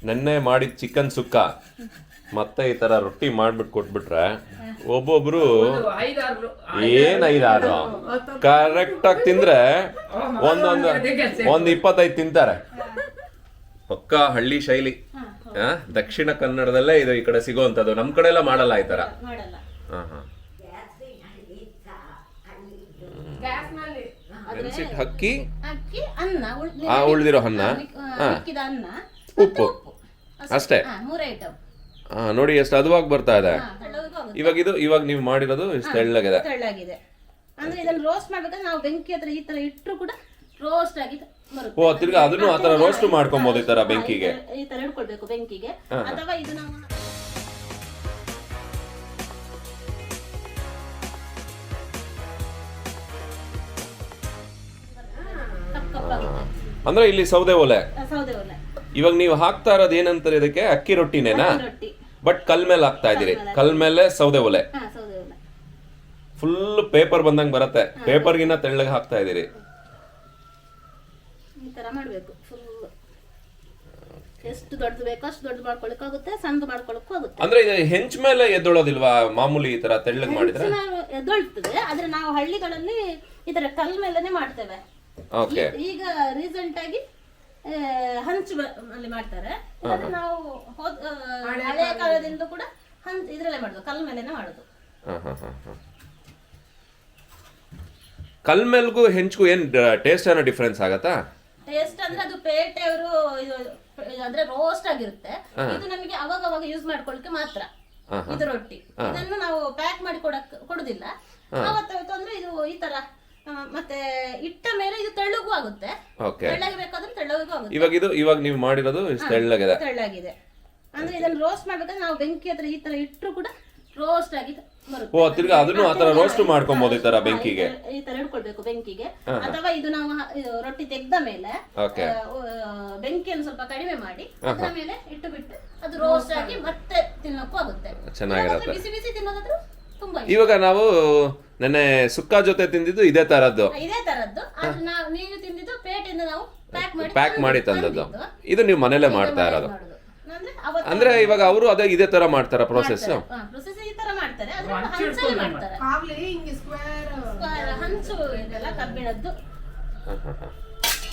ನೆನ್ನೆ ಮಾಡಿದ ಚಿಕನ್ ಸುಕ್ಕ ಮತ್ತೆ ಈ ತರ ರೊಟ್ಟಿ ಮಾಡ್ಬಿಟ್ಟು ಕೊಟ್ಬಿಟ್ರೆ ಒಬ್ಬೊಬ್ರು ಏನ್ 5-6 ಕರೆಕ್ಟ್ ಆಗಿ ತಿಂದ್ರೆ ಒಂದ್ 25 ತಿಂತಾರೆ. ಪಕ್ಕ ಹಳ್ಳಿ ಶೈಲಿ. ದಕ್ಷಿಣ ಕನ್ನಡದಲ್ಲೇ ಇದು ಈ ಕಡೆ ಸಿಗೋಂಥದ್ದು. ನಮ್ ಕಡೆ ಎಲ್ಲ ಮಾಡಲ್ಲ ಈ ತರ. ಅಕ್ಕಿ ಉಳ್ದಿರೋ ಅನ್ನ, ಉಪ್ಪು ಅಷ್ಟೇ. ನೋಡಿ ಎಷ್ಟು ಹದವಾಗಿ ಬರ್ತಾ ಇದೆ. ಇವಾಗ ನೀವು ಮಾಡಿರೋದು ಇಷ್ಟು ತೆಳ್ಳಗಿದೆ. ಅಂದ್ರೆ ಇದನ್ನ ರೋಸ್ಟ್ ಮಾಡ್ಬೇಕಾದ್ರೆ ನಾವು ಬೆಂಕಿ ಹತ್ರ ಈ ತರ ಇಟ್ಟರು ಕೂಡ ರೋಸ್ಟ್ ಆಗಿ ಬರುತ್ತೆ. ಓ, ತಿರ್ಗಾ ಅದನ್ನು ಆ ತರ ರೋಸ್ಟ್ ಮಾಡ್ಕೊಬಹುದು ಈ ತರ ಬೆಂಕಿಗೆ. ಈ ತರ ಇಟ್ಕೊಳ್ಬೇಕು ಬೆಂಕಿಗೆ. ಅಥವಾ ಇದು ನಾವು ಅಂದ್ರೆ ಇಲ್ಲಿ ಸೌದೆ ಒಲೆ. ಇವಾಗ ನೀವು ಹಾಕ್ತಾ ಇರೋದು ಏನಂತಾರೆ ಇದಕ್ಕೆ? ಅಕ್ಕಿ ರೊಟ್ಟಿನೇನಾ? ಬಟ್ ಕಲ್ ಮೇಲೆ ಹಾಕ್ತಾ ಇದೀರಿ. ಕಲ್ ಮೇಲೆ ಸೌದೆ ಒಲೆ. ಫುಲ್ ಪೇಪರ್ ಬಂದಂಗ್ ಬರುತ್ತೆ. ಪೇಪರ್ಗಿನ್ನ ತೆಳ್ಳಗೆ ಹಾಕ್ತಾ ಇದೀರಿ. ಈ ತರ ಮಾಡ್ಬೇಕು. ಫುಲ್ ಎಷ್ಟು ದೊಡ್ಡದು ಬೇಕೋ ಅಷ್ಟು ದೊಡ್ಡ ಮಾಡ್ಕೊಳ್ಳಿಕ್ಕೆ ಆಗುತ್ತೆ, ಸಣ್ಣ ಮಾಡ್ಕೊಳ್ಳಕ್ಕೂ ಆಗುತ್ತೆ. ಅಂದ್ರೆ ಇದು ಹೆಂಚ್ ಮೇಲೆ ಎದ್ದೊಳೋದಿಲ್ವಾ ಮಾಮೂಲಿ ಈ ತರ ತೆಳ್ಳಗೆ ಮಾಡಿದ್ರೆ? ಎದ್ದೊಳ್ತದೆ, ಆದ್ರೆ ನಾವು ಹಳ್ಳಿಗಳಲ್ಲಿ ಈ ತರ ಕಲ್ ಮೇಲೆನೆ ಮಾಡ್ತೇವೆ. ಈಗ ರೀಸೆಂಟ್ ಆಗಿ ಹಂಚು ಅಲ್ಲಿ ಮಾಡ್ತಾರೆ. ನಾವು ಹಳೆಯ ಕಾಲದಿಂದ ಕೂಡ ಇದ್ರಲ್ಲೇ ಮಾಡುದು, ಕಲ್ ಮೇಲೆನೆ ಮಾಡುದು. ಕಲ್ ಮೇಲ್ಗೂ ಹೆಂಚ್ಗೂ ಏನ್ ಟೇಸ್ಟ್ ಏನೋ ಡಿಫ್ರೆನ್ಸ್ ಆಗತ್ತಾ? ಟೇಸ್ಟ್ ಅಂದ್ರೆ ಅದು ಪೇಟೆಯವರು ಅಂದ್ರೆ ರೋಸ್ಟ್ ಆಗಿರುತ್ತೆ. ಇದು ನಮಗೆ ಅವಾಗ ಯೂಸ್ ಮಾಡ್ಕೊಳಕ್ಕೆ ಮಾತ್ರ ಇದು ರೊಟ್ಟಿ. ಇದನ್ನು ನಾವು ಪ್ಯಾಕ್ ಮಾಡಿ ಕೊಡುದಿಲ್ಲ. ಅವತ್ತು ಅಂದ್ರೆ ಇದು ಈ ತರ ಮತ್ತೆ ಇಟ್ಟ ಮೇಲೆ ಇದು ತೆಳ್ಳಗೂ ಆಗುತ್ತೆ. ತೆಳ್ಳಗೆ ಬೇಕಾದ್ರೆ ತೆಳ್ಳಗೂ ಆಗುತ್ತೆ. ಇವಾಗ ನೀವು ಮಾಡಿರೋದು ತೆಳ್ಳಗಿದೆ. ಅಂದ್ರೆ ಇದನ್ನ ರೋಸ್ಟ್ ಮಾಡ್ಬೇಕಾದ್ರೆ ನಾವು ಬೆಂಕಿ ಹತ್ರ ಈ ತರ ಇಟ್ಟರು ಕೂಡ ರೋಸ್ಟ್ ಆಗಿ ಬರುತ್ತೆ. ಓ, ತಿರ್ಗಾ ಅದನ್ನು ಆ ತರ ರೋಸ್ಟ್ ಮಾಡ್ಕೊಬಹುದು ಈ ತರ ಬೆಂಕಿಗೆ. ಈ ತರ ಇಟ್ಕೊಳ್ಬೇಕು ಬೆಂಕಿಗೆ. ಅಥವಾ ಇದು ನಾವು ರೊಟ್ಟಿ ತೆಗ್ದ ಮೇಲೆ ಬೆಂಕಿಯನ್ನು ಸ್ವಲ್ಪ ಕಡಿಮೆ ಮಾಡಿ ಅದರ ಮೇಲೆ ಇಟ್ಟು ಬಿಟ್ಟು ಅದು ರೋಸ್ಟ್ ಆಗಿ ಮತ್ತೆ ತಿನ್ನೋಕ್ಕೂ ಆಗುತ್ತೆ. ಚೆನ್ನಾಗಿರುತ್ತೆ. ಬಿಸಿ ಬಿಸಿ ತಿನ್ನೋದಾದ್ರೂ ತುಂಬಾ. ಇವಾಗ ನಾವು ನೆನ್ನೆ ಸುಕ್ಕ ಜೊತೆ ತಿಂದಿದ್ದು ಇದೇ ತರದ್ದು. ನೀವು ತಿಂದಿದ್ದು ಪೇಟೆಯಿಂದ ನಾವು ಪ್ಯಾಕ್ ಮಾಡಿ ತಂದದ್ದು. ಇದು ನೀವು ಮನೇಲೆ ಮಾಡ್ತಾ ಇರೋದು. ಅಂದ್ರೆ ಇವಾಗ ಅವರು ಅದೇ ಇದೇ ತರ ಮಾಡ್ತಾರ ಪ್ರೊಸೆಸ್? ಈ ತರ ಮಾಡ್ತಾರೆ. ಹಂಚಲ್ಲಿ ಮಾಡ್ತಾರೆ. ಹಂಚು ಇದೆಲ್ಲ ಕಬ್ಬಿಣದ್ದು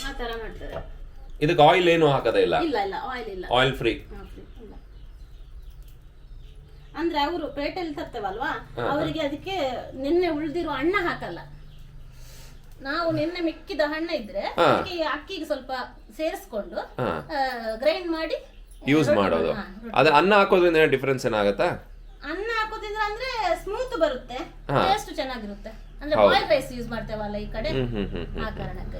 ಆ ತರ ಮಾಡ್ತಾರೆ. ಇದಕ್ಕೆ ಆಯಿಲ್ ಏನು ಹಾಕದೇ ಇಲ್ಲ? ಇಲ್ಲ ಆಯಿಲ್ ಇಲ್ಲ. Oil free. ಅಂದ್ರೆ ಅವರು ಪೇಟೆಯಲ್ಲಿ ತರ್ತೇವಲ್ವಾ, ಅವರಿಗೆ ಅದಕ್ಕೆ ನಿನ್ನೆ ಉಳಿದಿರೋ ಹಣ್ಣ ಹಾಕಲ್ಲ. ನಾವು ನಿನ್ನೆ ಮಿಕ್ಕಿದ ಹಣ್ಣ ಇದ್ರೆ ಅದಕ್ಕೆ ಅಕ್ಕಿಗೆ ಸ್ವಲ್ಪ ಸೇರಿಸ್ಕೊಂಡು ಗ್ರೈಂಡ್ ಮಾಡಿ ಯೂಸ್ ಮಾಡೋದು. ಅದೇ ಅನ್ನ ಹಾಕೋದ್ರಿಂದ ಏನು ಡಿಫರೆನ್ಸ್ ಏನಾಗತ್ತಾ? ಅನ್ನ ಹಾಕೋದ್ರಿಂದ ಅಂದ್ರೆ ಸ್ಮೂತ್ ಬರುತ್ತೆ, ಟೇಸ್ಟ್ ಚೆನ್ನಾಗಿರುತ್ತೆ. ಅಂದ್ರೆ ಬಾಯ್ಲ್ ರೈಸ್ ಯೂಸ್ ಮಾಡ್ತೇವಲ್ಲ ಈ ಕಡೆ, ಆ ಕಾರಣಕ್ಕೆ.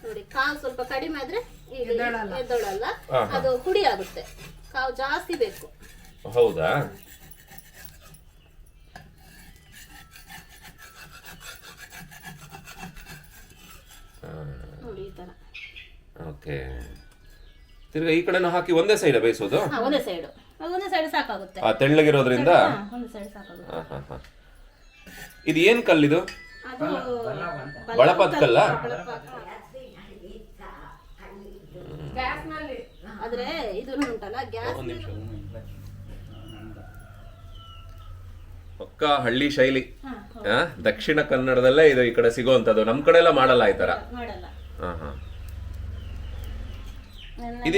ನೋಡಿ, ಕಾವು ಸ್ವಲ್ಪ ಕಡಿಮೆ ಆದ್ರೆ ಎದ್ದೊಳಲ್ಲ, ಅದು ಹುಡಿ ಆಗುತ್ತೆ. ಕಾವು ಜಾಸ್ತಿ ಬೇಕು. ಹೌದಾ? ನೋಡಿ ಈ ತರ. ಓಕೆ. ತಿರ್ಗಾ ಈ ಕಡೆನೂ ಹಾಕಿ ಒಂದೇ ಸೈಡ್ ಬೇಯಿಸೋದು? ಒಂದೇ ಸೈಡ್ ಸಾಕಾಗುತ್ತೆ. ತೆಳ್ಳಗಿರೋದ್ರಿಂದ ಒಂದೇ ಸೈಡ್ ಸಾಕಾಗುತ್ತೆ. ಇದು ಏನ್ ಕಲ್ಲಿದು? ಬಳಪದ ಕಲ್ಲ? ಆದ್ರೆ ಇದು ಉಂಟಲ್ಲ ಗ್ಯಾಸ್. ಪಕ್ಕ ಹಳ್ಳಿ ಶೈಲಿ. ದಕ್ಷಿಣ ಕನ್ನಡದಲ್ಲೇ ಇದು ಈ ಕಡೆ ಸಿಗೋಂಥದ್ದು. ನಮ್ ಕಡೆ ಎಲ್ಲ ಮಾಡಲ್ಲ ಈ ತರ.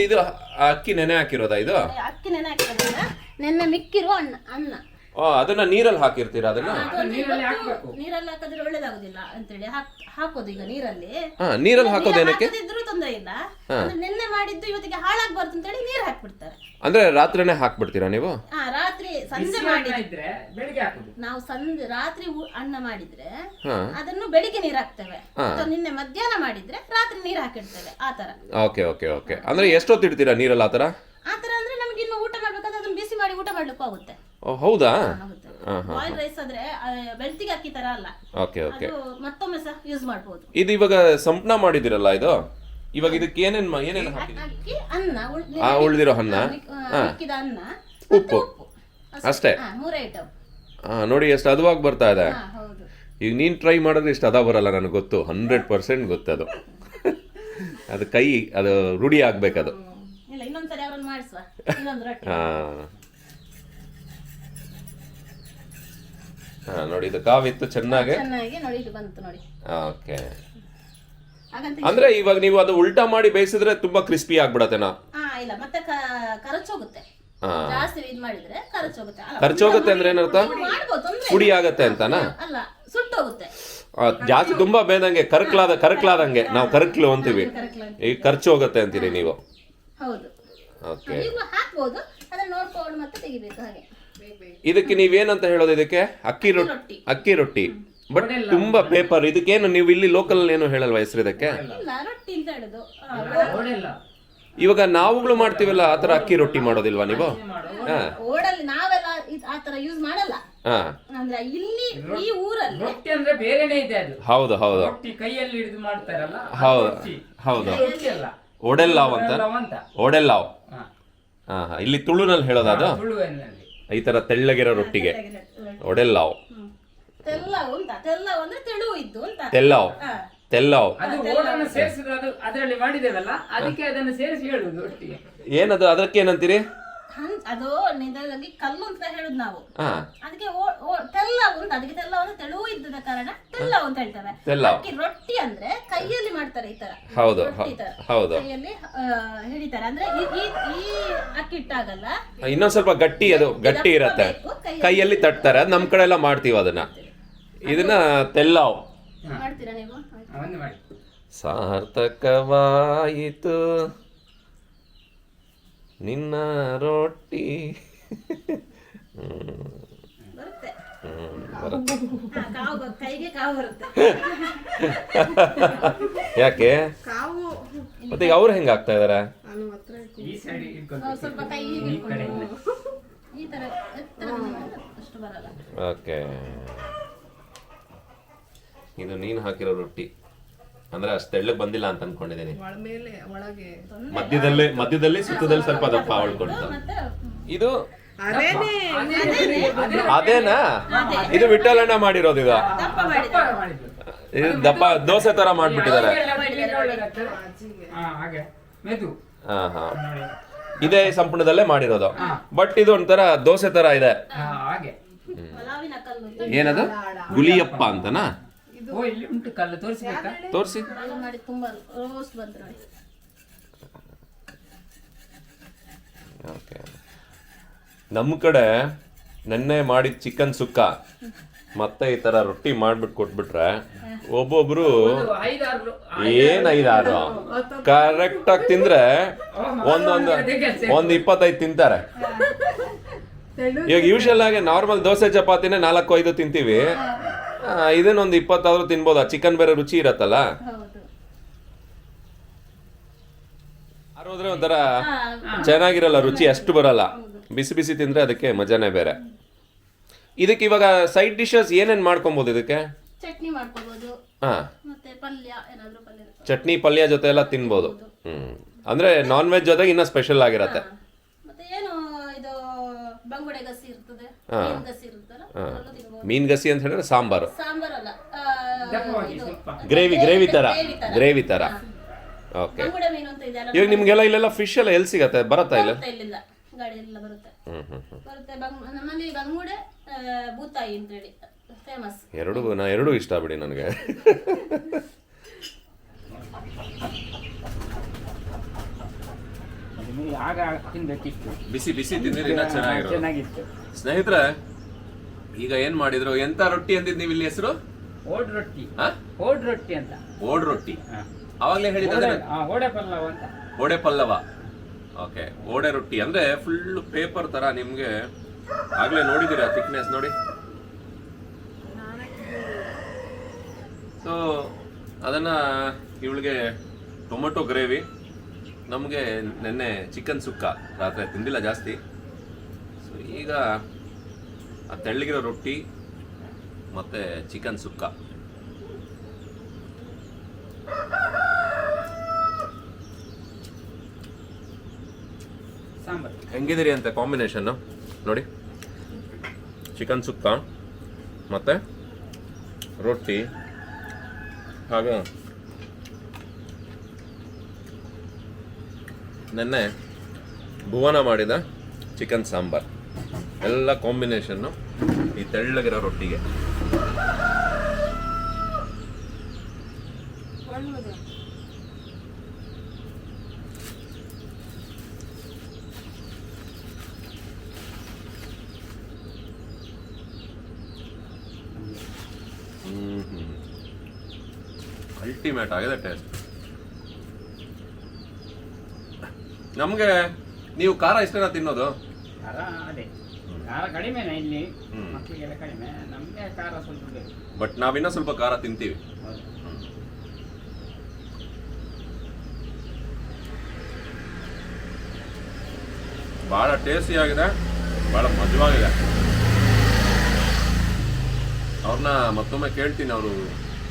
ಇದು ಅಕ್ಕಿ ನೆನೆ ಹಾಕಿರೋದಾ? ಇದು ಅಕ್ಕಿ ನೆನೆ ಹಾಕಿರೋದ್ರಿಂದ ನೆನ್ನೆ ಮಿಕ್ಕಿರೋ ಅನ್ನ. ಅದನ್ನ ನೀರಲ್ಲಿ ಹಾಕಿರ್ತೀರಾ? ಅದನ್ನ ನೀರಲ್ಲಿ ಹಾಕಿದ್ರೆ ಒಳ್ಳೇದಾಗುದಿಲ್ಲ ಅಂತೇಳಿ ಹಾಕೋದು. ಈಗ ನೀರಲ್ಲಿ ಹಾಕೋದೇನಕ್ಕೆ? ತೊಂದರೆ ಇಲ್ಲ. ನಿನ್ನೆ ಮಾಡಿದ್ದು ಇವತ್ತಿಗೆ ಹಾಳಾಗ್ಬಾರ್ದು ಅಂತೇಳಿ ನೀರ್ ಹಾಕ್ಬಿಡ್ತಾರೆ. ಅಂದ್ರೆ ರಾತ್ರಿನೇ ಹಾಕ್ಬಿಡ್ತೀರಾ ನೀವು? ರಾತ್ರಿ ಸಂಜೆ ಮಾಡಿದ್ರೆ ನಾವು ರಾತ್ರಿ ಅನ್ನ ಮಾಡಿದ್ರೆ ಅದನ್ನು ಬೆಳಿಗ್ಗೆ ನೀರ್ ಹಾಕ್ತೇವೆ. ನಿನ್ನೆ ಮಧ್ಯಾಹ್ನ ಮಾಡಿದ್ರೆ ರಾತ್ರಿ ನೀರ್ ಹಾಕಿಡ್ತೇವೆ. ಆತರ. Okay okay okay. ಅಂದ್ರೆ ಎಷ್ಟೊತ್ತು ಇಡ್ತೀರಾ ನೀರಲ್ಲಿ ಆತರ? ಆತರ ಅಂದ್ರೆ ನಮ್ಗೆ ಇನ್ನು ಊಟ ಮಾಡ್ಬೇಕಾದ್ರೆ ಅದನ್ನ ಬಿಸಿ ಮಾಡಿ ಊಟ ಮಾಡ್ಲಿಕ್ಕೂ ಆಗುತ್ತೆ. ಹೌದಾ? ಬಾಯ್ಲ್ ರೈಸ್ ಆದ್ರೆ ಬೆಳ್ತಿಗೆ ಅಕ್ಕಿ ತರ ಅಲ್ಲ. Okay okay. ಮತ್ತೊಮ್ಮೆ ಸಹ ಯೂಸ್ ಮಾಡಬಹುದು. ಇದು ಇವಾಗ ಸಂಪಣ ಮಾಡಿದಿರಲ್ಲ ಇದು, ಇವಾಗ ಇದಕ್ಕೆ ಏನೇನು ಹಾಕಿದ್ದೀರಿ? ಅಕ್ಕಿ, ಅನ್ನ, ಉಳ್ದಿರೋ ಅನ್ನ, ಮಿಕ್ಕಿದ ಅನ್ನ, ಉಪ್ಪು ಅಷ್ಟೇ. 3 ಐಟಮ್. ನೋಡಿ ಎಷ್ಟು ಹದವಾಗಿ ಬರ್ತಾ ಇದೆ. ಹೌದು. ಈಗ ನೀನು ಟ್ರೈ ಮಾಡಿದ್ರೆ ಇಷ್ಟು ಹದ ಬರಲ್ಲ, ನನಗೆ ಗೊತ್ತು, 100% ಗೊತ್ತದು. ಅದು ಕೈ ಅದು ರೂಢಿ ಆಗ್ಬೇಕದು. ಇಲ್ಲ, ಇನ್ನೊಂದ್ಸರಿ ಅವ್ರನ್ನ ಮಾಡಿಸುವ, ಇನ್ನೊಂದು ರೊಟ್ಟಿ. ನೋಡಿ ಇದು ಕಾವಿತ್ತು ಚೆನ್ನಾಗಿ ನೋಡಿ, ಇದು ಬಂತು ನೋಡಿ. ಓಕೆ, ಅಂದ್ರೆ ಇವಾಗ ನೀವು ಅದು ಉಲ್ಟಾ ಮಾಡಿ ಬೇಯಿಸಿದ್ರೆ ತುಂಬಾ ಕ್ರಿಸ್ಪಿ ಆಗ್ಬಿಡತ್ತೇನಾ? ಇಲ್ಲ, ಮತ್ತೆ ಕರಚೋಗುತ್ತೆ. ಜಾಸ್ತಿ ಇದು ಮಾಡಿದ್ರೆ ಕರಚೋಗುತ್ತೆ. ಖರ್ಚೋಗುತ್ತೆ ಅಂದ್ರೆ ಏನರ್ಥ? ಪುಡಿ ಆಗತ್ತೆ ಅಂತನಾ? ಅಲ್ಲ, ಸುಟ್ಟೋಗುತ್ತೆ. ಜಾಸ್ತಿ ತುಂಬಾ ಬೇದಂಗೆ ಕರಕ್ಲಾದಂಗೆ ನಾವು ಕರಕ್ಲು ಅಂತೀವಿ, ಈಗ ಖರ್ಚು ಹೋಗುತ್ತೆ ಅಂತೀರಿ ನೀವು? ಹೌದು. ಓಕೆ, ಹಾಕ್ಬೋದು, ಅದನ್ನ ನೋಡ್ಕೊಂಡು ಮತ್ತೆ ತೆಗಿಬೇಕು. ಹಾಗೆ ಇದಕ್ಕೆ ನೀವೇನಂತ ಹೇಳೋದು? ಇದಕ್ಕೆ ಅಕ್ಕಿ ರೊಟ್ಟಿ. ಬಟ್ ತುಂಬಾ ಪೇಪರ್. ಇದಕ್ಕೇನು ನೀವು ಇಲ್ಲಿ ಲೋಕಲ್ ಏನು ಹೇಳಲ್ವಾ ಹೆಸರು ಇದಕ್ಕೆ? ರೊಟ್ಟಿ ಅಂತ ಹೇಳುದು. ಇವಾಗ ನಾವುಗಳು ಮಾಡ್ತೀವಲ್ಲ, ಆತರ ಅಕ್ಕಿ ರೊಟ್ಟಿ ಮಾಡೋದಿಲ್ವಾ ನೀವು? ಓಡಲ್ಲಿ ನಾವೆಲ್ಲ ಆತರ ಯೂಸ್ ಮಾಡಲ್ಲ. ಅಂದ್ರೆ ಇಲ್ಲಿ ಈ ಊರಲ್ಲಿ ರೊಟ್ಟಿ ಅಂದ್ರೆ ಬೇರೆನೇ ಇದೆ ಅದು. ಹೌದು ಹೌದು, ರೊಟ್ಟಿ ಕೈಯಲ್ಲಿ ಹಿಡಿದು ಮಾಡ್ತಾರಲ್ಲ. ಹೌದು ಹೌದು, ಓಡೆಲ್ಲಾವ್ ಅಂತ. ಓಡೆಲ್ಲಾವ್ ಇಲ್ಲಿ ತುಳುನಲ್ಲಿ ಹೇಳೋದು ಅದು. ಈ ತರ ತೆಳ್ಳಗಿರೋ ರೊಟ್ಟಿಗೆ ಒಡೆಲ್ಲಾವ್. ತೆಲ್ಲವ್ ಅಂದ್ರೆ ತೆಳುವು ಇದ್ದು ಅಂತ. ತೆಲ್ಲವ್ ಅದು ಓಡನ್ನು ಸೇರಿಸಿದ್ರೆ ಅದು ಅದರಲ್ಲಿ ಮಾಡಿದೇವಲ್ಲ, ಅದಕ್ಕೆ ಅದನ್ನು ಸೇರಿಸಿ ಹೇಳುದು ಒಟ್ಟಿಗೆ. ಏನದು? ಅದಕ್ಕೆ ಏನಂತೀರಿ? ಅದು ನಿಧಾನವಾಗಿ ಕಲ್ಲು ಅಂತ ಹೇಳುದು ನಾವು. ಅದಕ್ಕೆ ತೆಲ್ಲವು ಅಂತ, ಅದಕ್ಕೆ ತೆಲ್ಲವು ಅಂದ್ರೆ ತೆಳುವು ಇದ್ದದ ಕಾರಣ ತೆಲ್ಲವು ಅಂತ ಹೇಳ್ತೇವೆ. ಅಕ್ಕಿ ರೊಟ್ಟಿ ಅಂದ್ರೆ ಕೈಯಲ್ಲಿ ಮಾಡ್ತಾರೆ ಈ ತರ. ಹೌದು ಹೌದು, ಕೈಯಲ್ಲಿ ಹಿಡಿತಾರೆ. ಅಂದ್ರೆ ಈ ಅಕ್ಕಿ ಇಟ್ಟಾಗಲ್ಲ, ಇನ್ನೊಂದ್ ಸ್ವಲ್ಪ ಗಟ್ಟಿ, ಅದು ಗಟ್ಟಿ ಇರತ್ತೆ, ಕೈಯಲ್ಲಿ ತಟ್ತಾರೆ. ಅದ್ ನಮ್ ಕಡೆ ಎಲ್ಲ ಮಾಡ್ತೀವಿ ಅದನ್ನ. ಇದನ್ನ ತೆಲ್ಲವ್ ಮಾಡ್ತೀರಾ ನೀವು? ಸಾರ್ಥಕವಾಯಿತು ನಿನ್ನ ರೊಟ್ಟಿ. ಬರುತ್ತೆ, ಕೈಗೆ ಕಾವು ಬರುತ್ತೆ. ಯಾಕೆ? ಮತ್ತೆ ಈಗ ಅವ್ರು ಹೆಂಗ ಆಗ್ತಾ ಇದಾರೆ? ಸ್ವಲ್ಪ ಕೈ ಈ ತರ ಅಷ್ಟು ಬರಲ್ಲ. ಓಕೆ, ಇದು ನೀನು ಹಾಕಿರೋ ರೊಟ್ಟಿ ಅಂದ್ರೆ ಅಷ್ಟು ತೆಳ್ಳಗ್ ಬಂದಿಲ್ಲ ಅಂತ ಅನ್ಕೊಂಡಿದ್ದೀನಿ. ಮಧ್ಯದಲ್ಲಿ ಸುತ್ತದಲ್ಲಿ ಸ್ವಲ್ಪ ದಪ್ಪ ಆಳ್ಕೊಂಡು. ಇದು ಅದೇನಾ? ಇದು ವಿಠಲಣ್ಣ ಮಾಡಿರೋದು. ಇದು ದಪ್ಪ ದೋಸೆ ತರ ಮಾಡ್ಬಿಟ್ಟಿದ್ದಾರೆ. ಇದೇ ಸಂಪುಟದಲ್ಲೇ ಮಾಡಿರೋದು, ಬಟ್ ಇದು ಒಂಥರ ದೋಸೆ ತರ ಇದೆ. ಏನದು? ಗುಲಿಯಪ್ಪ ಅಂತನಾ? ತೋರಿಸಿ. ನಮ್ಮ ಕಡೆ ನೆನ್ನೆ ಮಾಡಿದ ಚಿಕನ್ ಸುಕ್ಕ ಮತ್ತೆ ಈ ತರ ರೊಟ್ಟಿ ಮಾಡ್ಬಿಟ್ಟು ಕೊಟ್ಬಿಟ್ರೆ ಒಬ್ಬೊಬ್ರು ಏನ್ 5-6 ಕರೆಕ್ಟ್ ಆಗಿ ತಿಂದ್ರೆ ಒಂದ್ 25 ತಿಂತಾರೆ. ಇವಾಗ ಯೂಶಲ್ ಆಗಿ ನಾರ್ಮಲ್ ದೋಸೆ ಚಪಾತಿನೇ 4-5 ತಿಂತೀವಿ. ಇದನ್ನೊಂದು 20 ತಿನ್ಬೋದಾ? ಚಿಕನ್ ಬೇರೆ ರುಚಿ ಇರತ್ತಲ್ಲ. ಆರೋದ್ರೆ ಒಂಥರ ಚೆನ್ನಾಗಿರಲ್ಲ, ರುಚಿ ಅಷ್ಟು ಬರಲ್ಲ. ಬಿಸಿ ಬಿಸಿ ತಿಂದ್ರೆ ಅದಕ್ಕೆ ಮಜಾನೇ ಬೇರೆ. ಇದಕ್ಕೆ ಇವಾಗ ಸೈಡ್ ಡಿಶಸ್ ಏನೇನ್ ಮಾಡ್ಕೊಬಹುದು? ಇದಕ್ಕೆ ಚಟ್ನಿ ಮಾಡ್ಕೋಬಹುದು, ಮತ್ತೆ ಪಲ್ಯ, ಏನಾದ್ರೂ ಪಲ್ಯ, ಚಟ್ನಿ ಪಲ್ಯ ಜೊತೆ ಎಲ್ಲ ತಿನ್ಬೋದು. ಅಂದ್ರೆ ನಾನ್ ವೆಜ್ ಜೊತೆಗೆ ಇನ್ನ ಸ್ಪೆಷಲ್ ಆಗಿರತ್ತೆ. ಮತ್ತೆ ಏನು ಇದು ಬಂಗುಡೆ ಗಸಿ ಇರ್ತದೆ, ಮೀನ್ ಗಸಿ ಇರುತ್ತಲ್ಲ, ಮೀನ್ ಗಸಿ ಅಂತ ಹೇಳಿದ್ರೆ ಸಾಂಬಾರು ಅಲ್ಲ, ಗ್ರೇವಿ ತರ. ಓಕೆ, ಇವಾಗ ನಿಮ್ಗೆಲ್ಲ ಇಲ್ಲೆಲ್ಲ ಫಿಶ್ ಎಲ್ಲ ಎಲ್ಲಿ ಸಿಗತ್ತೆ? ಬರತ್ತಾ? ಇಲ್ಲ, ಗಾಡಿ ಎಲ್ಲ ಬರುತ್ತೆ. ನಮ್ಮಲ್ಲಿ ಬಂಗುಡೆ, ಬೂತಾಯಿ ಅಂತ ಹೇಳಿ ಫೇಮಸ್. ಎರಡೂ ಇಷ್ಟ ಬಿಡಿ ನನಗೆ. ಬಿಸಿ ಬಿಸಿ ತಿಂದಿರಿ, ಚೆನ್ನಾಗಿತ್ತು. ಸ್ನೇಹಿತರೆ, ಈಗ ಏನ್ ಮಾಡಿದ್ರು? ಎಂತ ರೊಟ್ಟಿ ಅಂತಿದ್ ನೀವು ಇಲ್ಲಿ ಹೆಸರು? ಓಡ್ ರೊಟ್ಟಿ ಅಂತ. ಓಡ್ ರೊಟ್ಟಿ ಅವಾಗ್ಲೇ ಹೇಳಿದ್ರೆ ಓಡೆ ಪಲ್ಲವ. ಓಕೆ, ಓಡೆ ರೊಟ್ಟಿ ಅಂದ್ರೆ ಫುಲ್ ಪೇಪರ್ ತರ. ನಿಮ್ಗೆ ಆಗ್ಲೇ ನೋಡಿದಿರ ಥಿಕ್ನೆಸ್ ನೋಡಿ. ಸೊ ಅದನ್ನ ಇವಳಿಗೆ ಟೊಮೆಟೊ ಗ್ರೇವಿ, ನಮಗೆ ನೆನ್ನೆ ಚಿಕನ್ ಸುಕ್ಕ, ರಾತ್ರಿ ತಿಂದಿಲ್ಲ ಜಾಸ್ತಿ. ಸೊ ಈಗ ಆ ತೆಳ್ಳಗಿರೋ ರೊಟ್ಟಿ ಮತ್ತೆ ಚಿಕನ್ ಸುಕ್ಕ. ಹೆಂಗಿದಿರಿ ಅಂತ ಕಾಂಬಿನೇಷನ್ ನೋಡಿ. ಚಿಕನ್ ಸುಕ್ಕ ಮತ್ತು ರೊಟ್ಟಿ ಹಾಗೆ ನೆನ್ನೆ ಭುವನ ಮಾಡಿದ ಚಿಕನ್ ಸಾಂಬಾರ್ ಎಲ್ಲ ಕಾಂಬಿನೇಷನ್ನು ಈ ತೆಳ್ಳಗಿರೋ ರೊಟ್ಟಿಗೆ. ಅಲ್ಟಿಮೇಟ್ ಆಗಿದೆ ಟೇಸ್ಟ್. ನಮಗೆ ನೀವು ಖಾರ ಇಷ್ಟನಾ ತಿನ್ನೋದು? ಖಾರ ಅದೇ ಖಾರ ಕಡಿಮೆನೇ ಇಲ್ಲಿ, ಮಕ್ಕಳಿಗೆಲ್ಲ ಕಡಿಮೆ, ನಮಗೆ ಖಾರ ಸ್ವಲ್ಪ ಬೇಕು. ಬಟ್ ನಾವಿನ್ನ ಸ್ವಲ್ಪ ಖಾರ ತಿಂತೀವಿ. ಬಹಳ ಟೇಸ್ಟಿ ಆಗಿದೆ, ಬಹಳ ಮಜವಾಗಿದೆ. ಅವ್ರನ್ನ ಮತ್ತೊಮ್ಮೆ ಕೇಳ್ತೀನಿ ಅವರು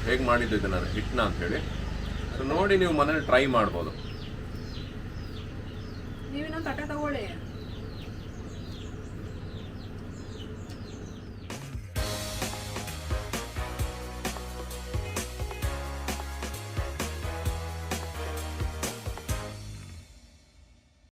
ಹೇಗೆ ಮಾಡಿದ್ದು ಇದನ್ನ ಹಿಟ್ಟನ್ನ ಅಂತ ಹೇಳಿ. ಸೊ ನೋಡಿ ನೀವು ಮನೇಲಿ ಟ್ರೈ ಮಾಡ್ಬೋದು. ನೀವಿನ್ನೊಂದು ತಟ್ಟೆ ತಗೊಳ್ಳಿ.